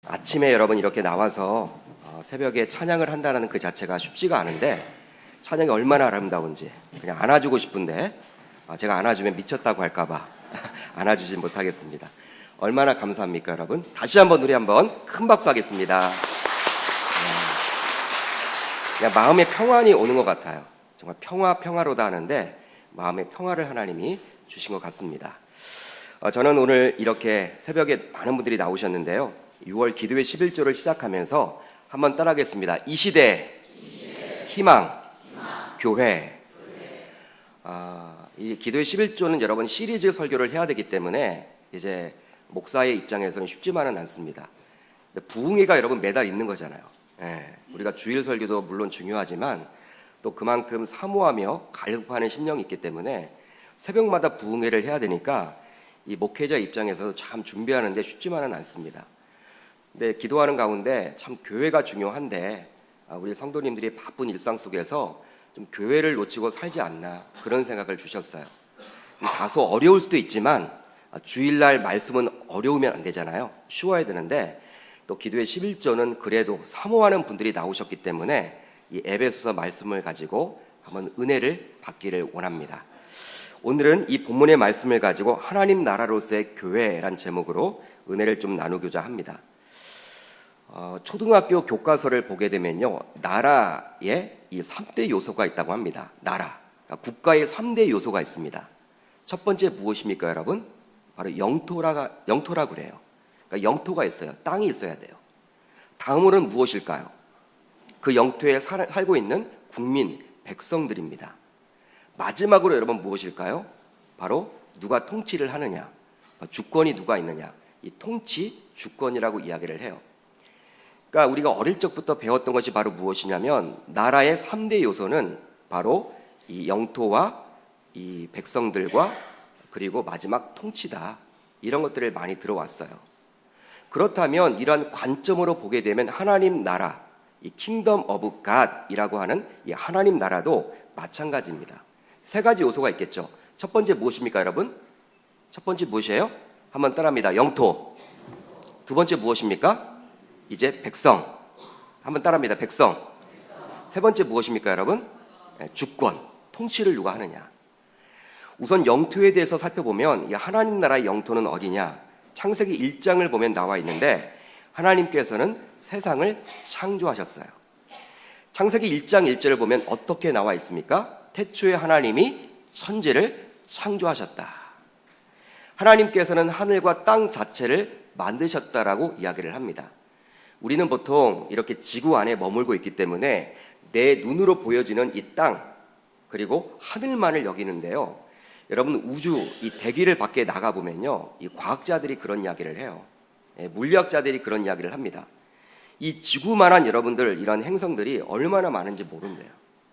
아침에 여러분 이렇게 나와서 새벽에 찬양을 한다는 그 자체가 쉽지가 않은데 찬양이 얼마나 아름다운지 그냥 안아주고 싶은데 제가 안아주면 미쳤다고 할까봐 안아주지 못하겠습니다. 얼마나 감사합니까 여러분. 다시 한번 우리 한번 큰 박수 하겠습니다. 그냥 마음의 평안이 오는 것 같아요. 정말 평화로다 하는데 마음의 평화를 하나님이 주신 것 같습니다. 저는 오늘 이렇게 새벽에 많은 분들이 나오셨는데요, 6월 기도회 11조를 시작하면서 한번 따라하겠습니다. 이 시대 희망 교회. 이 기도회 11조는 여러분 시리즈 설교를 해야 되기 때문에 이제 목사의 입장에서는 쉽지만은 않습니다. 근데 부흥회가 여러분 매달 있는 거잖아요. 우리가 주일 설교도 물론 중요하지만 또 그만큼 사모하며 갈급하는 심령이 있기 때문에 새벽마다 부흥회를 해야 되니까 이 목회자 입장에서도 참 준비하는데 쉽지만은 않습니다. 근데 기도하는 가운데 참 교회가 중요한데 우리 성도님들이 바쁜 일상 속에서 좀 교회를 놓치고 살지 않나 그런 생각을 주셨어요. 다소 어려울 수도 있지만 주일날 말씀은 어려우면 안 되잖아요. 쉬워야 되는데 또 기도회 11조는 그래도 사모하는 분들이 나오셨기 때문에 이 에베소서 말씀을 가지고 한번 은혜를 받기를 원합니다. 오늘은 이 본문의 말씀을 가지고 하나님 나라로서의 교회란 제목으로 은혜를 좀 나누고자 합니다. 초등학교 교과서를 보게 되면요, 나라에 이 3대 요소가 있다고 합니다. 나라, 그러니까 국가의 3대 요소가 있습니다. 첫 번째 무엇입니까 여러분? 바로 영토라 그래요. 그러니까 영토가 있어요. 땅이 있어야 돼요. 다음으로는 무엇일까요? 그 영토에 살고 있는 국민, 백성들입니다. 마지막으로 여러분 무엇일까요? 바로 누가 통치를 하느냐, 주권이 누가 있느냐, 이 통치, 주권이라고 이야기를 해요. 그러니까 우리가 어릴 적부터 배웠던 것이 바로 무엇이냐면 나라의 3대 요소는 바로 이 영토와 이 백성들과 그리고 마지막 통치다. 이런 것들을 많이 들어왔어요. 그렇다면 이러한 관점으로 보게 되면 하나님 나라, 이 킹덤 오브 갓이라고 하는 이 하나님 나라도 마찬가지입니다. 세 가지 요소가 있겠죠. 첫 번째 무엇입니까 여러분? 첫 번째 무엇이에요? 한번 따라합니다. 영토. 두 번째 무엇입니까? 이제 백성. 한번 따라합니다. 백성. 세 번째 무엇입니까 여러분? 주권. 통치를 누가 하느냐. 우선 영토에 대해서 살펴보면 이 하나님 나라의 영토는 어디냐? 창세기 1장을 보면 나와 있는데 하나님께서는 세상을 창조하셨어요. 창세기 1장 1절을 보면 어떻게 나와 있습니까? 태초에 하나님이 천지를 창조하셨다. 하나님께서는 하늘과 땅 자체를 만드셨다라고 이야기를 합니다. 우리는 보통 이렇게 지구 안에 머물고 있기 때문에 내 눈으로 보여지는 이 땅 그리고 하늘만을 여기는데요, 여러분 우주 이 대기를 밖에 나가보면요, 이 과학자들이 그런 이야기를 해요. 물리학자들이 그런 이야기를 합니다. 이 지구만한 여러분들 이런 행성들이 얼마나 많은지 모른대요.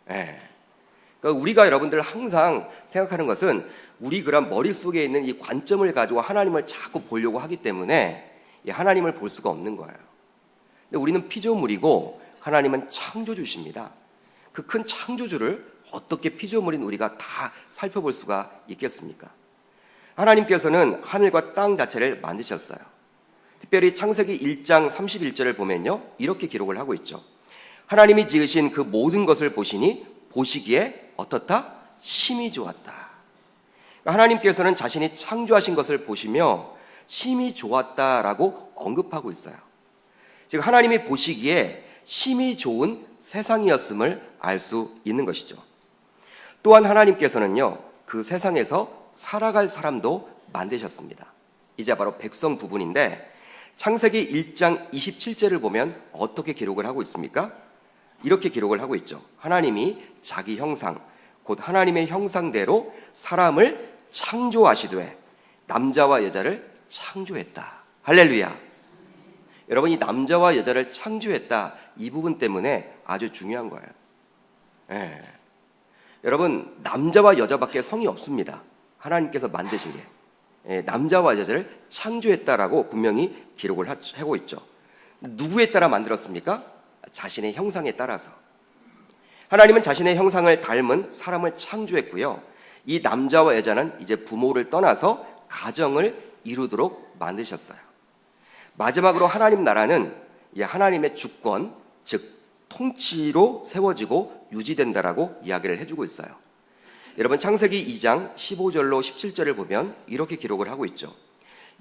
그러니까 우리가 여러분들 항상 생각하는 것은 우리 그런 머릿속에 있는 이 관점을 가지고 하나님을 자꾸 보려고 하기 때문에 이 하나님을 볼 수가 없는 거예요. 근데 우리는 피조물이고 하나님은 창조주십니다. 그 큰 창조주를 어떻게 피조물인 우리가 다 살펴볼 수가 있겠습니까? 하나님께서는 하늘과 땅 자체를 만드셨어요. 특별히 창세기 1장 31절을 보면요, 이렇게 기록을 하고 있죠. 하나님이 지으신 그 모든 것을 보시니 보시기에 어떻다? 심히 좋았다. 하나님께서는 자신이 창조하신 것을 보시며 심히 좋았다라고 언급하고 있어요. 즉 하나님이 보시기에 심히 좋은 세상이었음을 알 수 있는 것이죠. 또한 하나님께서는요, 그 세상에서 살아갈 사람도 만드셨습니다. 이제 바로 백성 부분인데 창세기 1장 27절을 보면 어떻게 기록을 하고 있습니까? 이렇게 기록을 하고 있죠. 하나님이 자기 형상, 곧 하나님의 형상대로 사람을 창조하시되 남자와 여자를 창조했다. 할렐루야. 여러분, 이 남자와 여자를 창조했다, 이 부분 때문에 아주 중요한 거예요. 여러분, 남자와 여자밖에 성이 없습니다. 하나님께서 만드신 게. 남자와 여자를 창조했다라고 분명히 기록을 하고 있죠. 누구에 따라 만들었습니까? 자신의 형상에 따라서. 하나님은 자신의 형상을 닮은 사람을 창조했고요, 이 남자와 여자는 이제 부모를 떠나서 가정을 이루도록 만드셨어요. 마지막으로 하나님 나라는 하나님의 주권, 즉 통치로 세워지고 유지된다라고 이야기를 해주고 있어요. 여러분 창세기 2장 15절로 17절을 보면 이렇게 기록을 하고 있죠.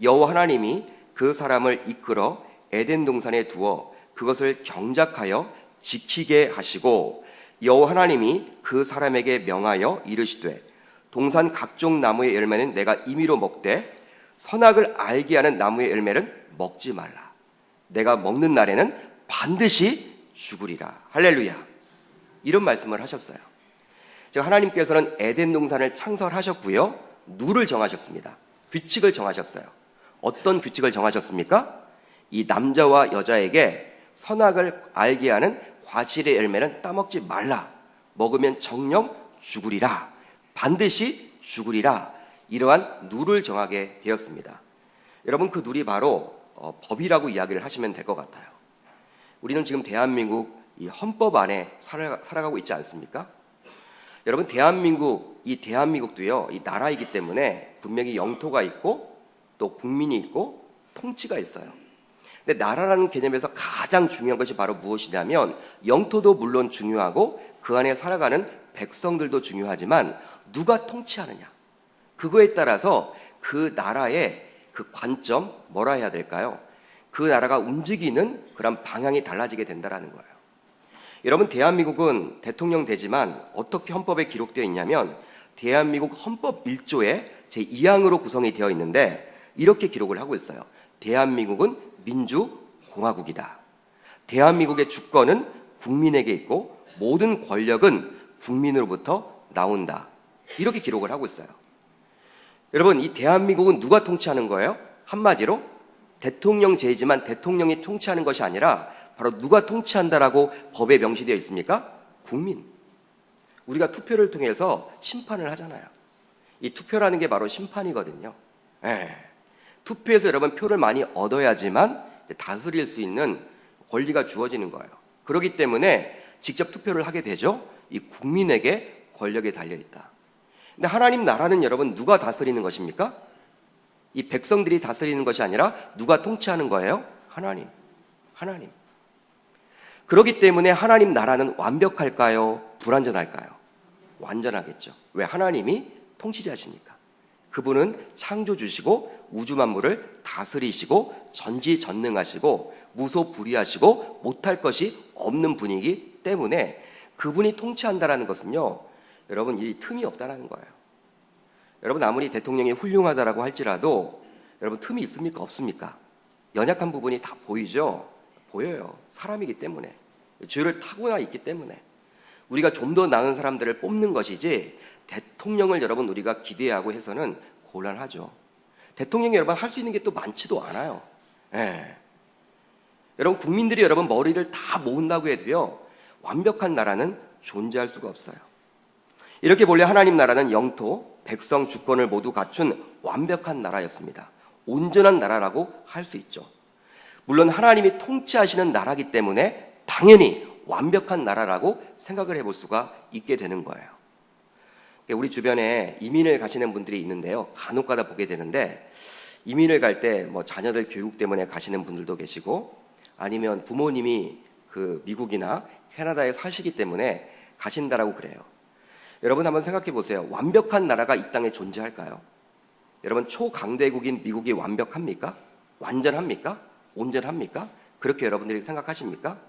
여호와 하나님이 그 사람을 이끌어 에덴 동산에 두어 그것을 경작하여 지키게 하시고 여호와 하나님이 그 사람에게 명하여 이르시되 동산 각종 나무의 열매는 내가 임의로 먹되 선악을 알게 하는 나무의 열매는 먹지 말라. 내가 먹는 날에는 반드시 죽으리라. 할렐루야. 이런 말씀을 하셨어요. 즉 하나님께서는 에덴 동산을 창설하셨고요. 룰을 정하셨습니다. 규칙을 정하셨어요. 어떤 규칙을 정하셨습니까? 이 남자와 여자에게 선악을 알게 하는 과실의 열매는 따먹지 말라. 먹으면 정령 죽으리라. 반드시 죽으리라. 이러한 룰을 정하게 되었습니다. 여러분 그 룰이 바로 법이라고 이야기를 하시면 될 것 같아요. 우리는 지금 대한민국 이 헌법 안에 살아가고 있지 않습니까? 여러분 대한민국도요 이 나라이기 때문에 분명히 영토가 있고 또 국민이 있고 통치가 있어요. 근데 나라라는 개념에서 가장 중요한 것이 바로 무엇이냐면 영토도 물론 중요하고 그 안에 살아가는 백성들도 중요하지만 누가 통치하느냐, 그거에 따라서 그 나라의 그 관점, 뭐라 해야 될까요? 그 나라가 움직이는 그런 방향이 달라지게 된다는 거예요. 여러분 대한민국은 대통령 되지만 어떻게 헌법에 기록되어 있냐면 대한민국 헌법 1조의 제2항으로 구성이 되어 있는데 이렇게 기록을 하고 있어요. 대한민국은 민주공화국이다. 대한민국의 주권은 국민에게 있고 모든 권력은 국민으로부터 나온다. 이렇게 기록을 하고 있어요. 여러분 이 대한민국은 누가 통치하는 거예요? 한마디로 대통령제이지만 대통령이 통치하는 것이 아니라 바로 누가 통치한다라고 법에 명시되어 있습니까? 국민. 우리가 투표를 통해서 심판을 하잖아요. 이 투표라는 게 바로 심판이거든요. 투표에서 여러분 표를 많이 얻어야지만 다스릴 수 있는 권리가 주어지는 거예요. 그렇기 때문에 직접 투표를 하게 되죠. 이 국민에게 권력이 달려있다. 근데 하나님 나라는 여러분 누가 다스리는 것입니까? 이 백성들이 다스리는 것이 아니라 누가 통치하는 거예요? 하나님. 그렇기 때문에 하나님 나라는 완벽할까요? 불완전할까요? 완전하겠죠. 왜? 하나님이 통치자시니까. 그분은 창조주시고 우주 만물을 다스리시고 전지전능하시고 무소불위하시고 못할 것이 없는 분이기 때문에 그분이 통치한다라는 것은요, 여러분 이 틈이 없다라는 거예요. 여러분 아무리 대통령이 훌륭하다라고 할지라도 여러분 틈이 있습니까? 없습니까? 연약한 부분이 다 보이죠? 보여요. 사람이기 때문에. 죄를 타고나 있기 때문에. 우리가 좀 더 나은 사람들을 뽑는 것이지 대통령을 여러분 우리가 기대하고 해서는 곤란하죠. 대통령이 여러분 할 수 있는 게 또 많지도 않아요. 여러분 국민들이 여러분 머리를 다 모은다고 해도요 완벽한 나라는 존재할 수가 없어요. 이렇게 본래 하나님 나라는 영토, 백성, 주권을 모두 갖춘 완벽한 나라였습니다. 온전한 나라라고 할 수 있죠. 물론 하나님이 통치하시는 나라이기 때문에 당연히 완벽한 나라라고 생각을 해볼 수가 있게 되는 거예요. 우리 주변에 이민을 가시는 분들이 있는데요. 간혹 가다 보게 되는데 이민을 갈 때 뭐 자녀들 교육 때문에 가시는 분들도 계시고 아니면 부모님이 그 미국이나 캐나다에 사시기 때문에 가신다라고 그래요. 여러분 한번 생각해 보세요. 완벽한 나라가 이 땅에 존재할까요? 여러분 초강대국인 미국이 완벽합니까? 완전합니까? 온전합니까? 그렇게 여러분들이 생각하십니까?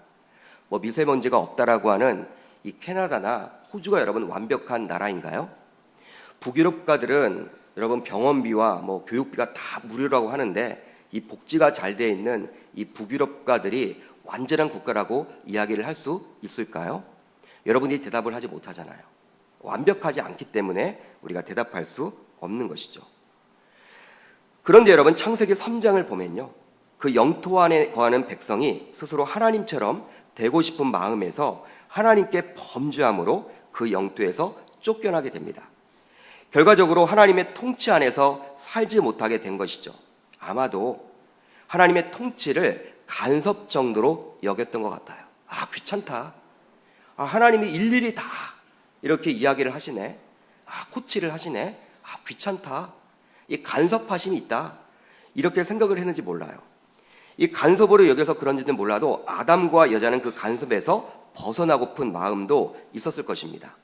뭐 미세먼지가 없다라고 하는 이 캐나다나 호주가 여러분 완벽한 나라인가요? 북유럽 국가들은 여러분 병원비와 뭐 교육비가 다 무료라고 하는데 이 복지가 잘 돼 있는 이 북유럽 국가들이 완전한 국가라고 이야기를 할 수 있을까요? 여러분이 대답을 하지 못하잖아요. 완벽하지 않기 때문에 우리가 대답할 수 없는 것이죠. 그런데 여러분 창세기 3장을 보면요. 그 영토 안에 거하는 백성이 스스로 하나님처럼 되고 싶은 마음에서 하나님께 범죄함으로 그 영토에서 쫓겨나게 됩니다. 결과적으로 하나님의 통치 안에서 살지 못하게 된 것이죠. 아마도 하나님의 통치를 간섭 정도로 여겼던 것 같아요. 아, 귀찮다. 아, 하나님이 일일이 다 이렇게 이야기를 하시네. 아, 코치를 하시네. 아, 귀찮다. 이 간섭하심이 있다. 이렇게 생각을 했는지 몰라요. 이 간섭으로 여겨서 그런지는 몰라도 아담과 여자는 그 간섭에서 벗어나고픈 마음도 있었을 것입니다.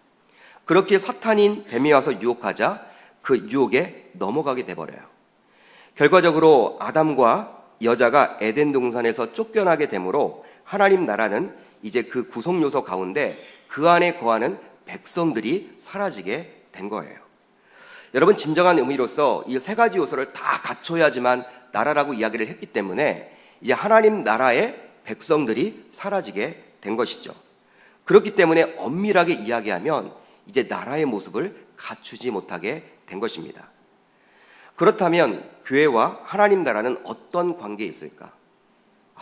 그렇게 사탄인 뱀이 와서 유혹하자 그 유혹에 넘어가게 돼버려요. 결과적으로 아담과 여자가 에덴 동산에서 쫓겨나게 되므로 하나님 나라는 이제 그 구성 요소 가운데 그 안에 거하는 백성들이 사라지게 된 거예요. 여러분, 진정한 의미로서 이 세 가지 요소를 다 갖춰야지만 나라라고 이야기를 했기 때문에 이제 하나님 나라의 백성들이 사라지게 된 것이죠. 그렇기 때문에 엄밀하게 이야기하면 이제 나라의 모습을 갖추지 못하게 된 것입니다. 그렇다면 교회와 하나님 나라는 어떤 관계에 있을까?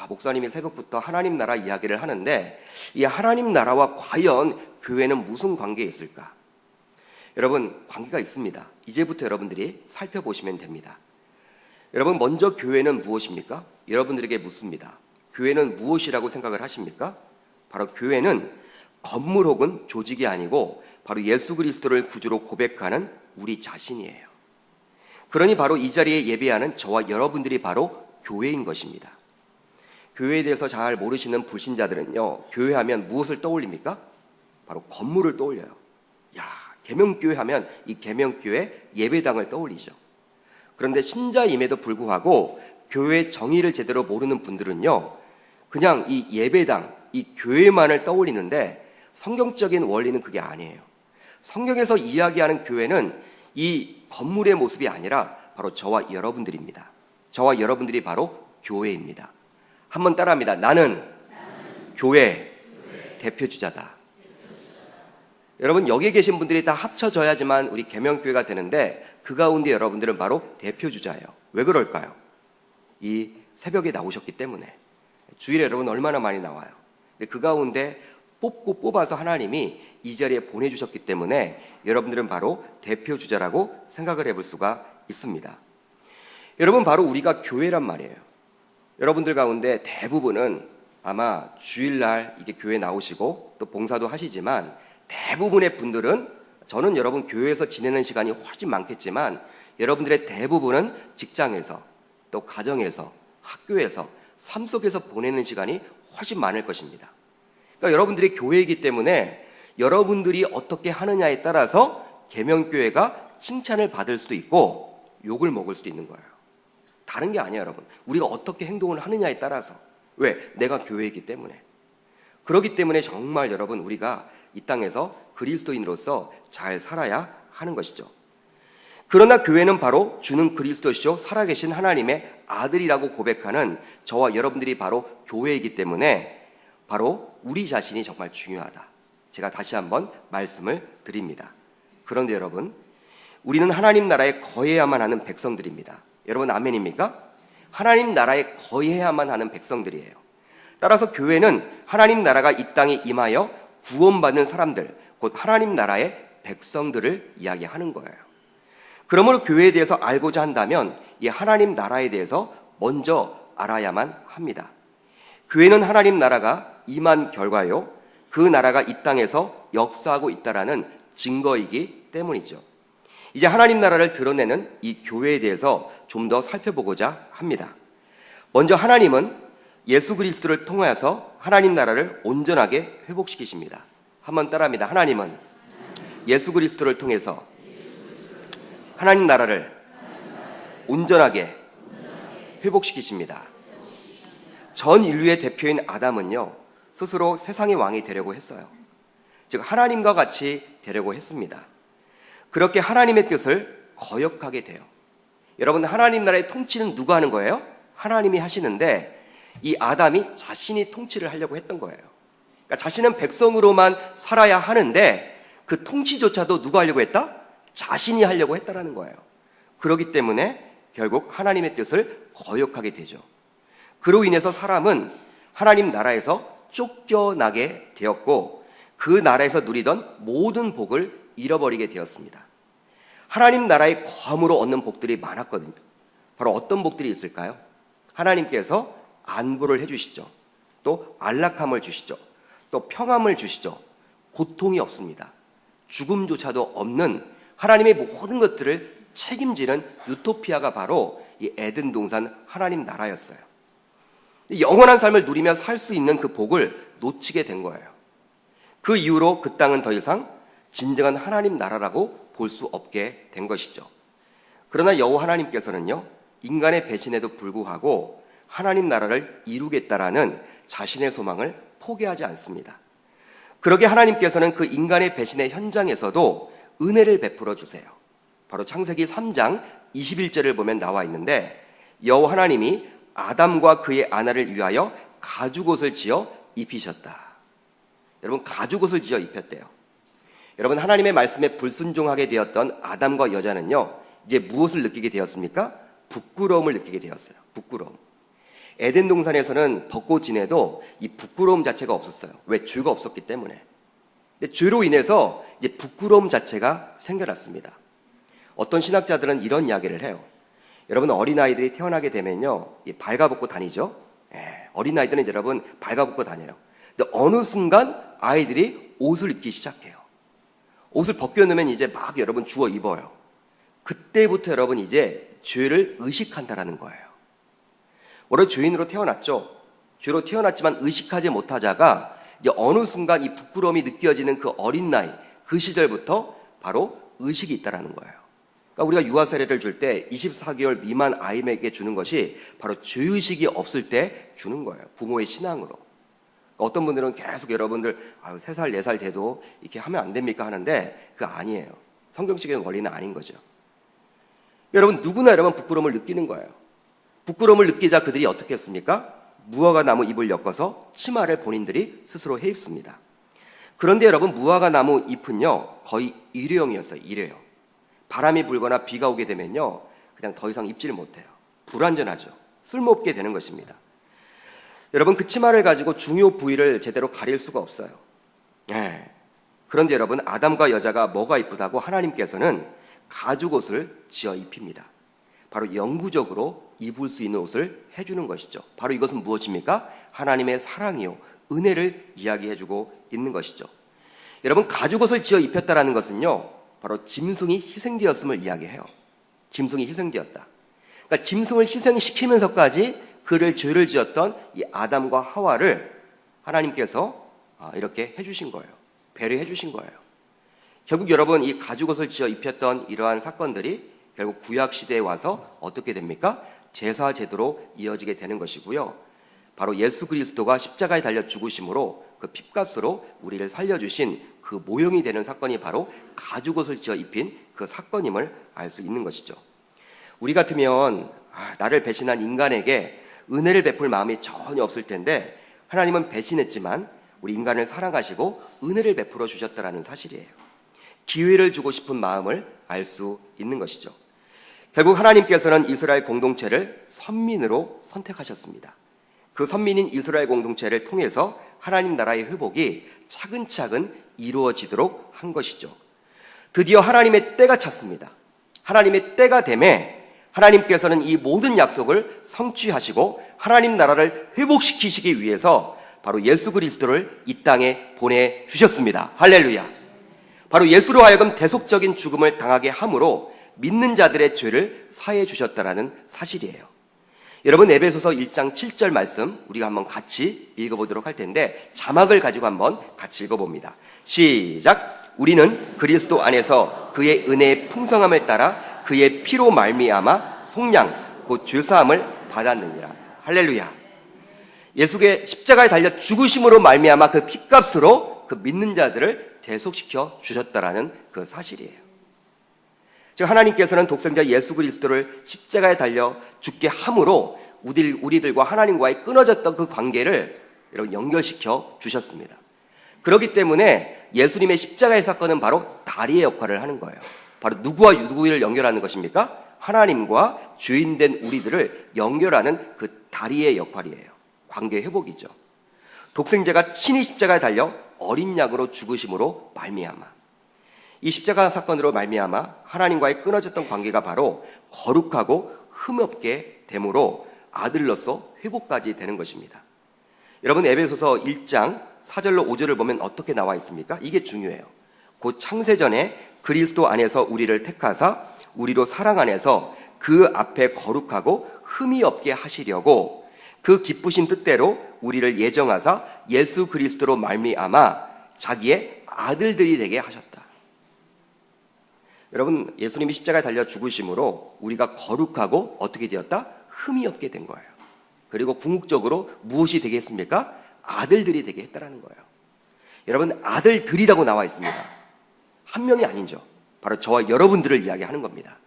목사님이 새벽부터 하나님 나라 이야기를 하는데 이 하나님 나라와 과연 교회는 무슨 관계에 있을까? 여러분, 관계가 있습니다. 이제부터 여러분들이 살펴보시면 됩니다. 여러분, 먼저 교회는 무엇입니까? 여러분들에게 묻습니다. 교회는 무엇이라고 생각을 하십니까? 바로 교회는 건물 혹은 조직이 아니고 바로 예수 그리스도를 구주로 고백하는 우리 자신이에요. 그러니 바로 이 자리에 예배하는 저와 여러분들이 바로 교회인 것입니다. 교회에 대해서 잘 모르시는 불신자들은요, 교회하면 무엇을 떠올립니까? 바로 건물을 떠올려요. 계명교회 하면 이 계명교회 예배당을 떠올리죠. 그런데 신자임에도 불구하고 교회 정의를 제대로 모르는 분들은요, 그냥 이 예배당, 이 교회만을 떠올리는데 성경적인 원리는 그게 아니에요. 성경에서 이야기하는 교회는 이 건물의 모습이 아니라 바로 저와 여러분들입니다. 저와 여러분들이 바로 교회입니다. 한번 따라합니다. 나는 교회 대표주자다. 여러분, 여기에 계신 분들이 다 합쳐져야지만 우리 계명교회가 되는데 그 가운데 여러분들은 바로 대표주자예요. 왜 그럴까요? 이 새벽에 나오셨기 때문에. 주일에 여러분 얼마나 많이 나와요. 근데 그 가운데 뽑고 뽑아서 하나님이 이 자리에 보내주셨기 때문에 여러분들은 바로 대표주자라고 생각을 해볼 수가 있습니다. 여러분, 바로 우리가 교회란 말이에요. 여러분들 가운데 대부분은 아마 주일날 이게 교회 나오시고 또 봉사도 하시지만 대부분의 분들은, 저는 여러분 교회에서 지내는 시간이 훨씬 많겠지만 여러분들의 대부분은 직장에서 또 가정에서 학교에서 삶 속에서 보내는 시간이 훨씬 많을 것입니다. 그러니까 여러분들이 교회이기 때문에 여러분들이 어떻게 하느냐에 따라서 계명교회가 칭찬을 받을 수도 있고 욕을 먹을 수도 있는 거예요. 다른 게 아니에요, 여러분. 우리가 어떻게 행동을 하느냐에 따라서. 왜? 내가 교회이기 때문에. 그렇기 때문에 정말 여러분, 우리가 이 땅에서 그리스도인으로서 잘 살아야 하는 것이죠. 그러나 교회는 바로 주는 그리스도시요 살아계신 하나님의 아들이라고 고백하는 저와 여러분들이 바로 교회이기 때문에 바로 우리 자신이 정말 중요하다. 제가 다시 한번 말씀을 드립니다. 그런데 여러분, 우리는 하나님 나라에 거해야만 하는 백성들입니다. 여러분, 아멘입니까? 하나님 나라에 거해야만 하는 백성들이에요. 따라서 교회는 하나님 나라가 이 땅에 임하여 구원받는 사람들, 곧 하나님 나라의 백성들을 이야기하는 거예요. 그러므로 교회에 대해서 알고자 한다면 이 하나님 나라에 대해서 먼저 알아야만 합니다. 교회는 하나님 나라가 임한 결과요, 그 나라가 이 땅에서 역사하고 있다라는 증거이기 때문이죠. 이제 하나님 나라를 드러내는 이 교회에 대해서 좀 더 살펴보고자 합니다. 먼저 하나님은 예수 그리스도를 통하여서 하나님 나라를 온전하게 회복시키십니다. 한번 따라합니다. 하나님은 예수 그리스도를 통해서 하나님 나라를 온전하게 회복시키십니다. 전 인류의 대표인 아담은요, 스스로 세상의 왕이 되려고 했어요. 즉 하나님과 같이 되려고 했습니다. 그렇게 하나님의 뜻을 거역하게 돼요. 여러분, 하나님 나라의 통치는 누가 하는 거예요? 하나님이 하시는데 이 아담이 자신이 통치를 하려고 했던 거예요. 그러니까 자신은 백성으로만 살아야 하는데 그 통치조차도 누가 하려고 했다? 자신이 하려고 했다라는 거예요. 그렇기 때문에 결국 하나님의 뜻을 거역하게 되죠. 그로 인해서 사람은 하나님 나라에서 쫓겨나게 되었고 그 나라에서 누리던 모든 복을 잃어버리게 되었습니다. 하나님 나라의 거함으로 얻는 복들이 많았거든요. 바로 어떤 복들이 있을까요? 하나님께서 안보를 해주시죠. 또 안락함을 주시죠. 또 평안을 주시죠. 고통이 없습니다. 죽음조차도 없는 하나님의 모든 것들을 책임지는 유토피아가 바로 이 에덴 동산 하나님 나라였어요. 영원한 삶을 누리며 살 수 있는 그 복을 놓치게 된 거예요. 그 이후로 그 땅은 더 이상 진정한 하나님 나라라고 볼 수 없게 된 것이죠. 그러나 여호와 하나님께서는요, 인간의 배신에도 불구하고 하나님 나라를 이루겠다라는 자신의 소망을 포기하지 않습니다. 그러게 하나님께서는 그 인간의 배신의 현장에서도 은혜를 베풀어 주세요. 바로 창세기 3장 21절을 보면 나와 있는데, 여호와 하나님이 아담과 그의 아내를 위하여 가죽옷을 지어 입히셨다. 여러분, 가죽옷을 지어 입혔대요. 여러분, 하나님의 말씀에 불순종하게 되었던 아담과 여자는요, 이제 무엇을 느끼게 되었습니까? 부끄러움을 느끼게 되었어요. 부끄러움. 에덴 동산에서는 벗고 지내도 이 부끄러움 자체가 없었어요. 왜? 죄가 없었기 때문에. 근데 죄로 인해서 이제 부끄러움 자체가 생겨났습니다. 어떤 신학자들은 이런 이야기를 해요. 여러분, 어린아이들이 태어나게 되면요, 발가벗고 다니죠. 어린아이들은 여러분 발가벗고 다녀요. 근데 어느 순간 아이들이 옷을 입기 시작해요. 옷을 벗겨놓으면 이제 막 여러분 주워 입어요. 그때부터 여러분 이제 죄를 의식한다라는 거예요. 원래 죄인으로 태어났죠. 죄로 태어났지만 의식하지 못하다가 이제 어느 순간 이 부끄러움이 느껴지는 그 어린 나이, 그 시절부터 바로 의식이 있다라는 거예요. 그러니까 우리가 유아 세례를 줄 때 24개월 미만 아이에게 주는 것이 바로 죄의식이 없을 때 주는 거예요. 부모의 신앙으로. 그러니까 어떤 분들은 계속 여러분들 3살, 4살 돼도 이렇게 하면 안 됩니까? 하는데 그거 아니에요. 성경적인 원리는 아닌 거죠. 여러분, 누구나 여러분 부끄러움을 느끼는 거예요. 부끄러움을 느끼자 그들이 어떻게 했습니까? 무화과 나무 잎을 엮어서 치마를 본인들이 스스로 해입습니다. 그런데 여러분, 무화과 나무 잎은요 거의 일회용이었어요. 일회용. 바람이 불거나 비가 오게 되면요 그냥 더 이상 입지를 못해요. 불완전하죠. 쓸모없게 되는 것입니다. 여러분, 그 치마를 가지고 중요 부위를 제대로 가릴 수가 없어요. 그런데 여러분, 아담과 여자가 뭐가 이쁘다고 하나님께서는 가죽옷을 지어 입힙니다. 바로 영구적으로 입을 수 있는 옷을 해주는 것이죠. 바로 이것은 무엇입니까? 하나님의 사랑이요, 은혜를 이야기해주고 있는 것이죠. 여러분, 가죽옷을 지어 입혔다라는 것은요 바로 짐승이 희생되었음을 이야기해요. 짐승이 희생되었다. 그러니까 짐승을 희생시키면서까지 그를 죄를 지었던 이 아담과 하와를 하나님께서 이렇게 해주신 거예요. 배려해 주신 거예요. 결국 여러분, 이 가죽옷을 지어 입혔던 이러한 사건들이 결국 구약 시대에 와서 어떻게 됩니까? 제사 제도로 이어지게 되는 것이고요. 바로 예수 그리스도가 십자가에 달려 죽으심으로 그 핏값으로 우리를 살려주신 그 모형이 되는 사건이 바로 가죽옷을 지어 입힌 그 사건임을 알 수 있는 것이죠. 우리 같으면 나를 배신한 인간에게 은혜를 베풀 마음이 전혀 없을 텐데, 하나님은 배신했지만 우리 인간을 사랑하시고 은혜를 베풀어 주셨다는 사실이에요. 기회를 주고 싶은 마음을 알 수 있는 것이죠. 결국 하나님께서는 이스라엘 공동체를 선민으로 선택하셨습니다. 그 선민인 이스라엘 공동체를 통해서 하나님 나라의 회복이 차근차근 이루어지도록 한 것이죠. 드디어 하나님의 때가 찼습니다. 하나님의 때가 되매 하나님께서는 이 모든 약속을 성취하시고 하나님 나라를 회복시키시기 위해서 바로 예수 그리스도를 이 땅에 보내주셨습니다. 할렐루야. 바로 예수로 하여금 대속적인 죽음을 당하게 함으로 믿는 자들의 죄를 사해 주셨다라는 사실이에요. 여러분, 에베소서 1장 7절 말씀 우리가 한번 같이 읽어보도록 할 텐데, 자막을 가지고 한번 같이 읽어봅니다. 시작. 우리는 그리스도 안에서 그의 은혜의 풍성함을 따라 그의 피로 말미암아 속량 곧 죄사함을 받았느니라. 할렐루야. 예수의 십자가에 달려 죽으심으로 말미암아 그 핏값으로 그 믿는 자들을 대속시켜 주셨다라는 그 사실이에요. 즉, 하나님께서는 독생자 예수 그리스도를 십자가에 달려 죽게 함으로 우리들과 하나님과의 끊어졌던 그 관계를 여러분 연결시켜 주셨습니다. 그렇기 때문에 예수님의 십자가의 사건은 바로 다리의 역할을 하는 거예요. 바로 누구와 누구를 연결하는 것입니까? 하나님과 죄인된 우리들을 연결하는 그 다리의 역할이에요. 관계 회복이죠. 독생자가 친히 십자가에 달려 어린 양으로 죽으심으로 말미암아, 이 십자가 사건으로 말미암아 하나님과의 끊어졌던 관계가 바로 거룩하고 흠없게 됨으로 아들로서 회복까지 되는 것입니다. 여러분, 에베소서 1장 4절로 5절을 보면 어떻게 나와 있습니까? 이게 중요해요. 곧 창세전에 그리스도 안에서 우리를 택하사 우리로 사랑 안에서 그 앞에 거룩하고 흠이 없게 하시려고 그 기쁘신 뜻대로 우리를 예정하사 예수 그리스도로 말미암아 자기의 아들들이 되게 하셨다. 여러분, 예수님이 십자가에 달려 죽으심으로 우리가 거룩하고 어떻게 되었다? 흠이 없게 된 거예요. 그리고 궁극적으로 무엇이 되겠습니까? 아들들이 되게 했다라는 거예요. 여러분, 아들들이라고 나와 있습니다. 한 명이 아니죠. 바로 저와 여러분들을 이야기하는 겁니다.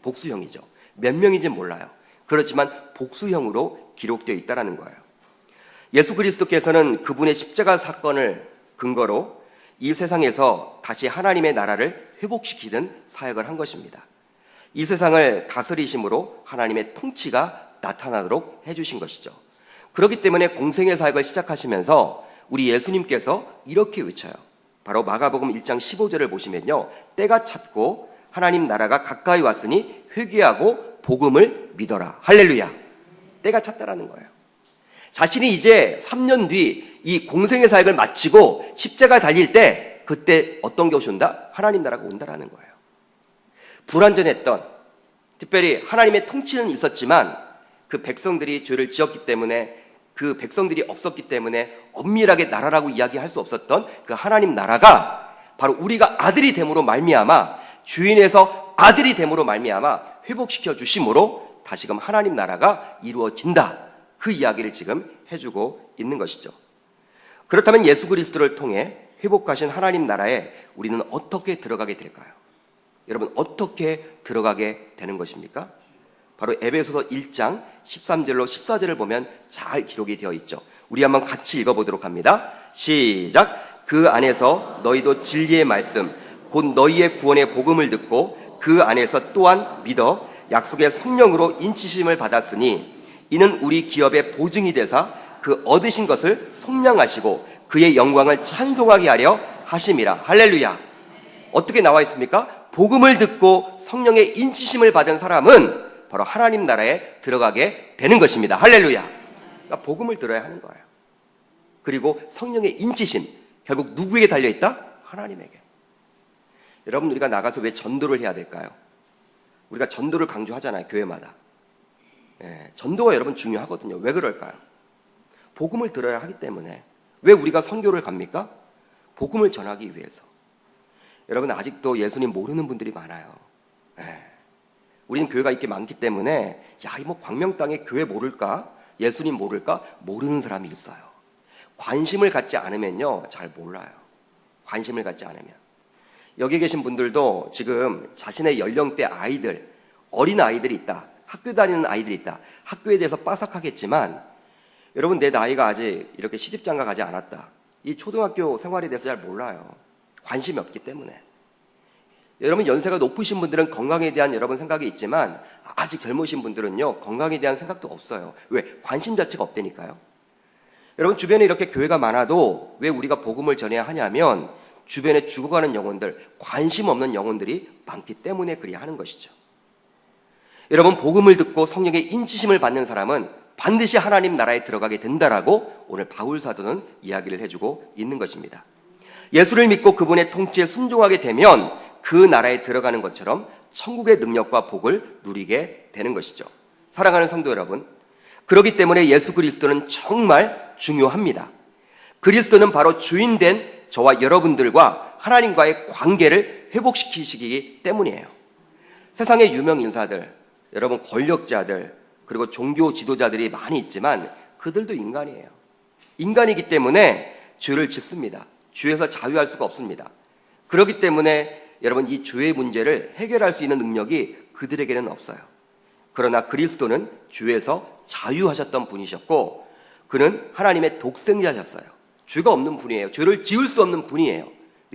복수형이죠. 몇 명인지 몰라요. 그렇지만 복수형으로 기록되어 있다는 거예요. 예수 그리스도께서는 그분의 십자가 사건을 근거로 이 세상에서 다시 하나님의 나라를 회복시키는 사역을 한 것입니다. 이 세상을 다스리심으로 하나님의 통치가 나타나도록 해주신 것이죠. 그렇기 때문에 공생의 사역을 시작하시면서 우리 예수님께서 이렇게 외쳐요. 바로 마가복음 1장 15절을 보시면요, 때가 찼고 하나님 나라가 가까이 왔으니 회개하고 복음을 믿어라. 할렐루야. 때가 찼다라는 거예요. 자신이 이제 3년 뒤 이 공생의 사역을 마치고 십자가에 달릴 때 그때 어떤 것이 온다? 하나님 나라가 온다라는 거예요. 불완전했던, 특별히 하나님의 통치는 있었지만 그 백성들이 죄를 지었기 때문에, 그 백성들이 없었기 때문에 엄밀하게 나라라고 이야기할 수 없었던 그 하나님 나라가 바로 우리가 아들이 됨으로 말미암아, 주인에서 아들이 됨으로 말미암아 회복시켜 주심으로 다시금 하나님 나라가 이루어진다. 그 이야기를 지금 해주고 있는 것이죠. 그렇다면 예수 그리스도를 통해 회복하신 하나님 나라에 우리는 어떻게 들어가게 될까요? 여러분, 어떻게 들어가게 되는 것입니까? 바로 에베소서 1장 13절로 14절을 보면 잘 기록이 되어 있죠. 우리 한번 같이 읽어보도록 합니다. 시작. 그 안에서 너희도 진리의 말씀 곧 너희의 구원의 복음을 듣고 그 안에서 또한 믿어 약속의 성령으로 인치심을 받았으니 이는 우리 기업의 보증이 되사 그 얻으신 것을 속량하시고 그의 영광을 찬송하게 하려 하심이라. 할렐루야. 어떻게 나와 있습니까? 복음을 듣고 성령의 인치심을 받은 사람은 바로 하나님 나라에 들어가게 되는 것입니다. 할렐루야. 그러니까 복음을 들어야 하는 거예요. 그리고 성령의 인치심, 결국 누구에게 달려있다? 하나님에게. 여러분, 우리가 나가서 왜 전도를 해야 될까요? 우리가 전도를 강조하잖아요, 교회마다. 전도가 여러분 중요하거든요. 왜 그럴까요? 복음을 들어야 하기 때문에. 왜 우리가 선교를 갑니까? 복음을 전하기 위해서. 여러분, 아직도 예수님 모르는 분들이 많아요. 우리는 교회가 이렇게 많기 때문에 야, 이 뭐 광명 땅에 교회 모를까? 예수님 모를까? 모르는 사람이 있어요. 관심을 갖지 않으면요, 잘 몰라요. 관심을 갖지 않으면. 여기 계신 분들도 지금 자신의 연령대 아이들, 어린 아이들이 있다. 학교 다니는 아이들이 있다. 학교에 대해서 빠삭하겠지만 여러분, 내 나이가 아직 이렇게 시집장가 가지 않았다. 이 초등학교 생활에 대해서 잘 몰라요. 관심이 없기 때문에. 여러분, 연세가 높으신 분들은 건강에 대한 여러분 생각이 있지만 아직 젊으신 분들은요, 건강에 대한 생각도 없어요. 왜? 관심 자체가 없다니까요. 여러분, 주변에 이렇게 교회가 많아도 왜 우리가 복음을 전해야 하냐면 주변에 죽어가는 영혼들, 관심 없는 영혼들이 많기 때문에 그래야 하는 것이죠. 여러분, 복음을 듣고 성령의 인치심을 받는 사람은 반드시 하나님 나라에 들어가게 된다라고 오늘 바울 사도는 이야기를 해주고 있는 것입니다. 예수를 믿고 그분의 통치에 순종하게 되면 그 나라에 들어가는 것처럼 천국의 능력과 복을 누리게 되는 것이죠. 사랑하는 성도 여러분, 그렇기 때문에 예수 그리스도는 정말 중요합니다. 그리스도는 바로 주인된 저와 여러분들과 하나님과의 관계를 회복시키시기 때문이에요. 세상의 유명 인사들, 여러분 권력자들, 그리고 종교 지도자들이 많이 있지만 그들도 인간이에요. 인간이기 때문에 죄를 짓습니다. 죄에서 자유할 수가 없습니다. 그렇기 때문에 여러분, 이 죄의 문제를 해결할 수 있는 능력이 그들에게는 없어요. 그러나 그리스도는 죄에서 자유하셨던 분이셨고 그는 하나님의 독생자셨어요. 죄가 없는 분이에요. 죄를 지을 수 없는 분이에요.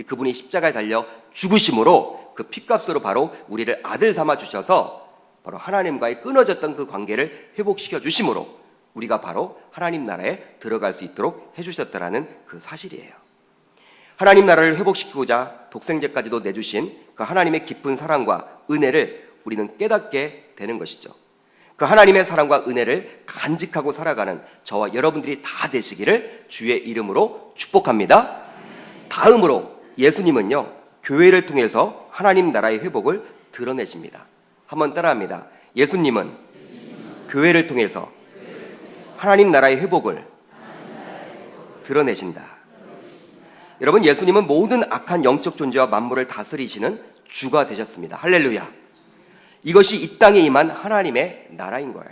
그분이 십자가에 달려 죽으심으로 그 핏값으로 바로 우리를 아들 삼아 주셔서 바로 하나님과의 끊어졌던 그 관계를 회복시켜 주심으로 우리가 바로 하나님 나라에 들어갈 수 있도록 해주셨다라는 그 사실이에요. 하나님 나라를 회복시키고자 독생제까지도 내주신 그 하나님의 깊은 사랑과 은혜를 우리는 깨닫게 되는 것이죠. 그 하나님의 사랑과 은혜를 간직하고 살아가는 저와 여러분들이 다 되시기를 주의 이름으로 축복합니다. 다음으로 예수님은요, 교회를 통해서 하나님 나라의 회복을 드러내십니다. 한번 따라합니다. 예수님은 교회를 통해서 하나님 나라의 회복을 드러내신다. 여러분, 예수님은 모든 악한 영적 존재와 만물을 다스리시는 주가 되셨습니다. 할렐루야. 이것이 이 땅에 임한 하나님의 나라인 거예요.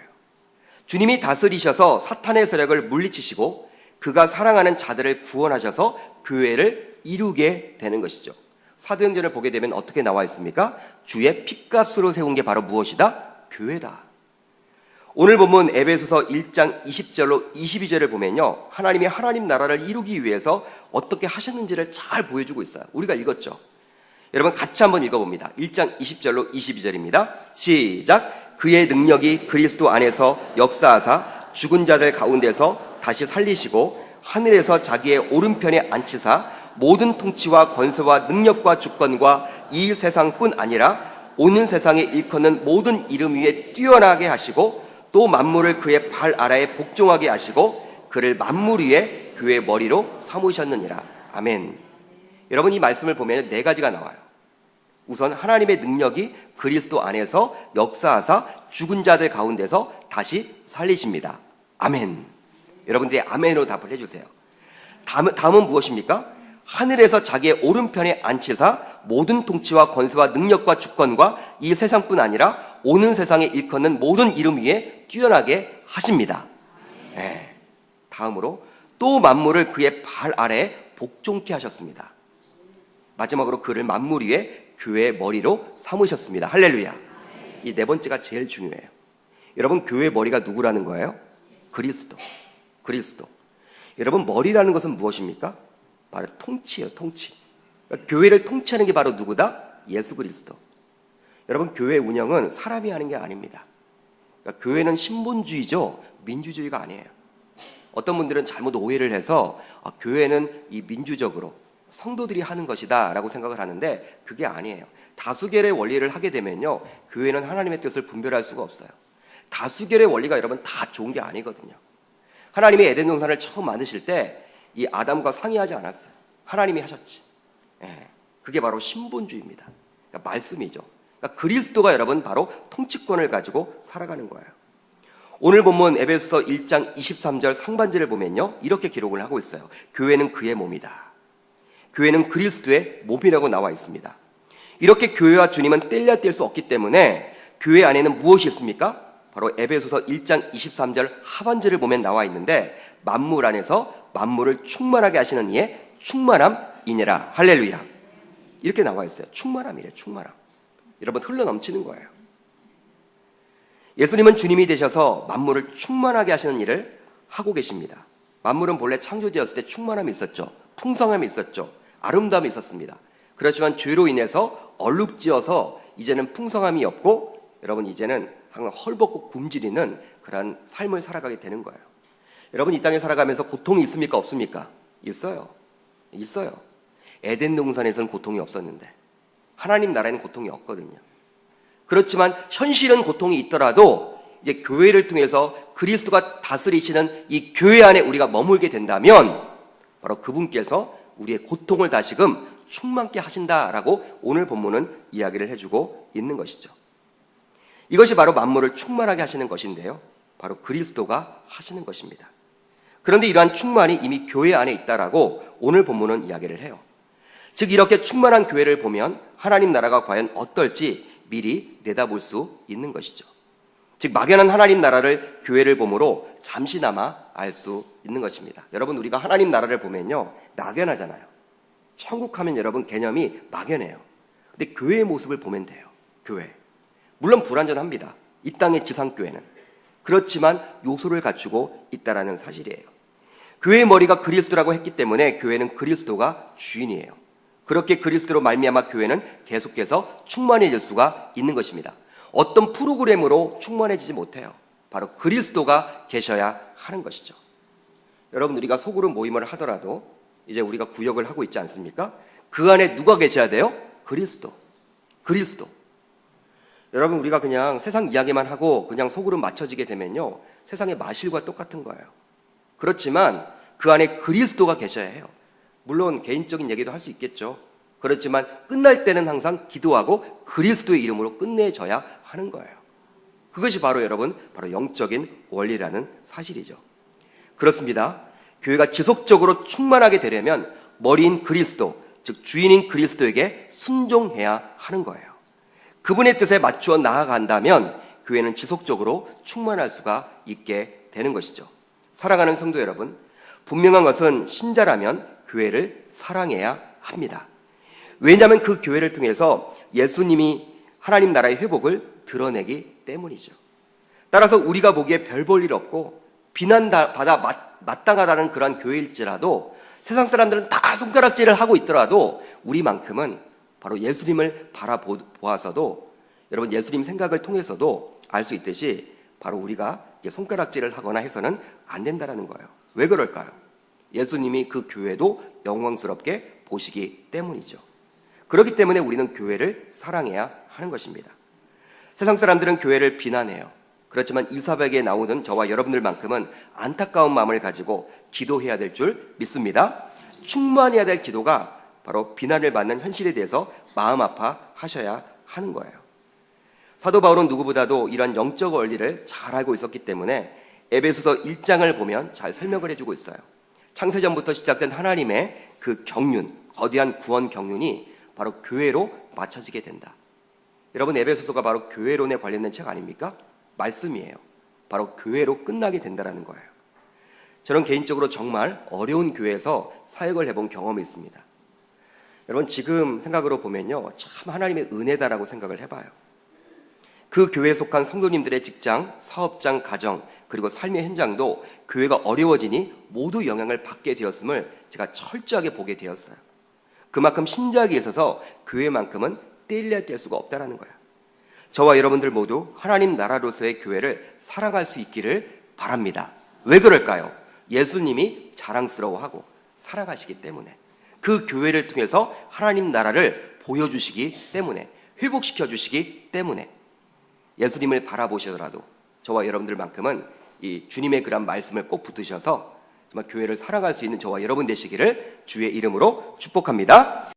주님이 다스리셔서 사탄의 세력을 물리치시고 그가 사랑하는 자들을 구원하셔서 교회를 이루게 되는 것이죠. 사도행전을 보게 되면 어떻게 나와 있습니까? 주의 핏값으로 세운 게 바로 무엇이다? 교회다. 오늘 본문 에베소서 1장 20절로 22절을 보면요, 하나님이 하나님 나라를 이루기 위해서 어떻게 하셨는지를 잘 보여주고 있어요. 우리가 읽었죠. 여러분 같이 한번 읽어봅니다. 1장 20절로 22절입니다. 시작. 그의 능력이 그리스도 안에서 역사하사 죽은 자들 가운데서 다시 살리시고 하늘에서 자기의 오른편에 앉히사 모든 통치와 권세와 능력과 주권과 이 세상뿐 아니라 오는 세상에 일컫는 모든 이름 위에 뛰어나게 하시고 또 만물을 그의 발 아래에 복종하게 하시고 그를 만물 위에 그의 머리로 삼으셨느니라. 아멘. 여러분, 이 말씀을 보면 네 가지가 나와요. 우선 하나님의 능력이 그리스도 안에서 역사하사 죽은 자들 가운데서 다시 살리십니다. 아멘. 여러분들이 아멘으로 답을 해주세요. 다음은 무엇입니까? 하늘에서 자기의 오른편에 앉히사 모든 통치와 권세와 능력과 주권과 이 세상뿐 아니라 오는 세상에 일컫는 모든 이름 위에 뛰어나게 하십니다. 네. 다음으로 또 만물을 그의 발 아래에 복종케 하셨습니다. 마지막으로 그를 만물 위에 교회의 머리로 삼으셨습니다. 할렐루야. 이 네 번째가 제일 중요해요. 여러분, 교회의 머리가 누구라는 거예요? 그리스도. 그리스도. 여러분, 머리라는 것은 무엇입니까? 바로 통치예요. 통치. 그러니까 교회를 통치하는 게 바로 누구다? 예수 그리스도. 여러분, 교회 운영은 사람이 하는 게 아닙니다. 그러니까 교회는 신본주의죠. 민주주의가 아니에요. 어떤 분들은 잘못 오해를 해서 교회는 이 민주적으로 성도들이 하는 것이다 라고 생각을 하는데 그게 아니에요. 다수결의 원리를 하게 되면요, 교회는 하나님의 뜻을 분별할 수가 없어요. 다수결의 원리가 여러분 다 좋은 게 아니거든요. 하나님이 에덴 동산을 처음 만드실 때 이 아담과 상의하지 않았어요. 하나님이 하셨지. 예, 그게 바로 신본주의입니다. 그러니까 말씀이죠. 그러니까 그리스도가 여러분 바로 통치권을 가지고 살아가는 거예요. 오늘 본문 에베소서 1장 23절 상반절을 보면요, 이렇게 기록을 하고 있어요. 교회는 그의 몸이다. 교회는 그리스도의 몸이라고 나와 있습니다. 이렇게 교회와 주님은 떼려 뗄 수 없기 때문에 교회 안에는 무엇이 있습니까? 바로 에베소서 1장 23절 하반절을 보면 나와 있는데 만물 안에서 만물을 충만하게 하시는 이의 충만함이니라. 할렐루야. 이렇게 나와 있어요. 충만함이래. 충만함. 여러분, 흘러넘치는 거예요. 예수님은 주님이 되셔서 만물을 충만하게 하시는 일을 하고 계십니다. 만물은 본래 창조되었을 때 충만함이 있었죠. 풍성함이 있었죠. 아름다움이 있었습니다. 그렇지만 죄로 인해서 얼룩지어서 이제는 풍성함이 없고 여러분 이제는 항상 헐벗고 굶주리는 그런 삶을 살아가게 되는 거예요. 여러분, 이 땅에 살아가면서 고통이 있습니까? 없습니까? 있어요. 있어요. 에덴 동산에서는 고통이 없었는데 하나님 나라에는 고통이 없거든요. 그렇지만 현실은 고통이 있더라도 이제 교회를 통해서 그리스도가 다스리시는 이 교회 안에 우리가 머물게 된다면 바로 그분께서 우리의 고통을 다시금 충만케 하신다라고 오늘 본문은 이야기를 해주고 있는 것이죠. 이것이 바로 만물을 충만하게 하시는 것인데요, 바로 그리스도가 하시는 것입니다. 그런데 이러한 충만이 이미 교회 안에 있다라고 오늘 본문은 이야기를 해요. 즉 이렇게 충만한 교회를 보면 하나님 나라가 과연 어떨지 미리 내다볼 수 있는 것이죠. 즉 막연한 하나님 나라를 교회를 보므로 잠시나마 알 수 있는 것입니다. 여러분, 우리가 하나님 나라를 보면요, 막연하잖아요. 천국 하면 여러분 개념이 막연해요. 근데 교회의 모습을 보면 돼요. 교회. 물론 불완전합니다. 이 땅의 지상교회는. 그렇지만 요소를 갖추고 있다라는 사실이에요. 교회의 머리가 그리스도라고 했기 때문에 교회는 그리스도가 주인이에요. 그렇게 그리스도로 말미암아 교회는 계속해서 충만해질 수가 있는 것입니다. 어떤 프로그램으로 충만해지지 못해요. 바로 그리스도가 계셔야 하는 것이죠. 여러분, 우리가 소그룹 모임을 하더라도 이제 우리가 구역을 하고 있지 않습니까? 그 안에 누가 계셔야 돼요? 그리스도. 그리스도. 여러분, 우리가 그냥 세상 이야기만 하고 그냥 속으로 맞춰지게 되면요, 세상의 마실과 똑같은 거예요. 그렇지만 그 안에 그리스도가 계셔야 해요. 물론 개인적인 얘기도 할 수 있겠죠. 그렇지만 끝날 때는 항상 기도하고 그리스도의 이름으로 끝내줘야 하는 거예요. 그것이 바로 여러분, 바로 영적인 원리라는 사실이죠. 그렇습니다. 교회가 지속적으로 충만하게 되려면 머리인 그리스도, 즉 주인인 그리스도에게 순종해야 하는 거예요. 그분의 뜻에 맞추어 나아간다면 교회는 지속적으로 충만할 수가 있게 되는 것이죠. 사랑하는 성도 여러분, 분명한 것은 신자라면 교회를 사랑해야 합니다. 왜냐하면 그 교회를 통해서 예수님이 하나님 나라의 회복을 드러내기 때문이죠. 따라서 우리가 보기에 별 볼 일 없고 비난받아 마땅하다는 그러한 교회일지라도 세상 사람들은 다 손가락질을 하고 있더라도 우리만큼은 바로 예수님을 바라보아서도, 여러분 예수님 생각을 통해서도 알 수 있듯이 바로 우리가 손가락질을 하거나 해서는 안 된다는 거예요. 왜 그럴까요? 예수님이 그 교회도 영광스럽게 보시기 때문이죠. 그렇기 때문에 우리는 교회를 사랑해야 하는 것입니다. 세상 사람들은 교회를 비난해요. 그렇지만 이사백에 나오는 저와 여러분들만큼은 안타까운 마음을 가지고 기도해야 될 줄 믿습니다. 충만해야 될 기도가 바로 비난을 받는 현실에 대해서 마음 아파하셔야 하는 거예요. 사도 바울은 누구보다도 이런 영적 원리를 잘 알고 있었기 때문에 에베소서 1장을 보면 잘 설명을 해주고 있어요. 창세전부터 시작된 하나님의 그 경륜, 거대한 구원 경륜이 바로 교회로 맞춰지게 된다. 여러분, 에베소서가 바로 교회론에 관련된 책 아닙니까? 말씀이에요. 바로 교회로 끝나게 된다는 거예요. 저는 개인적으로 정말 어려운 교회에서 사역을 해본 경험이 있습니다. 여러분, 지금 생각으로 보면요, 참 하나님의 은혜다라고 생각을 해봐요. 그 교회에 속한 성도님들의 직장, 사업장, 가정, 그리고 삶의 현장도 교회가 어려워지니 모두 영향을 받게 되었음을 제가 철저하게 보게 되었어요. 그만큼 신자에게 있어서 교회만큼은 떼려야 뗄 수가 없다는 거예요. 저와 여러분들 모두 하나님 나라로서의 교회를 사랑할 수 있기를 바랍니다. 왜 그럴까요? 예수님이 자랑스러워하고 사랑하시기 때문에, 그 교회를 통해서 하나님 나라를 보여주시기 때문에, 회복시켜 주시기 때문에, 예수님을 바라보시더라도 저와 여러분들만큼은 이 주님의 그런 말씀을 꼭 붙드셔서 정말 교회를 사랑할 수 있는 저와 여러분 되시기를 주의 이름으로 축복합니다.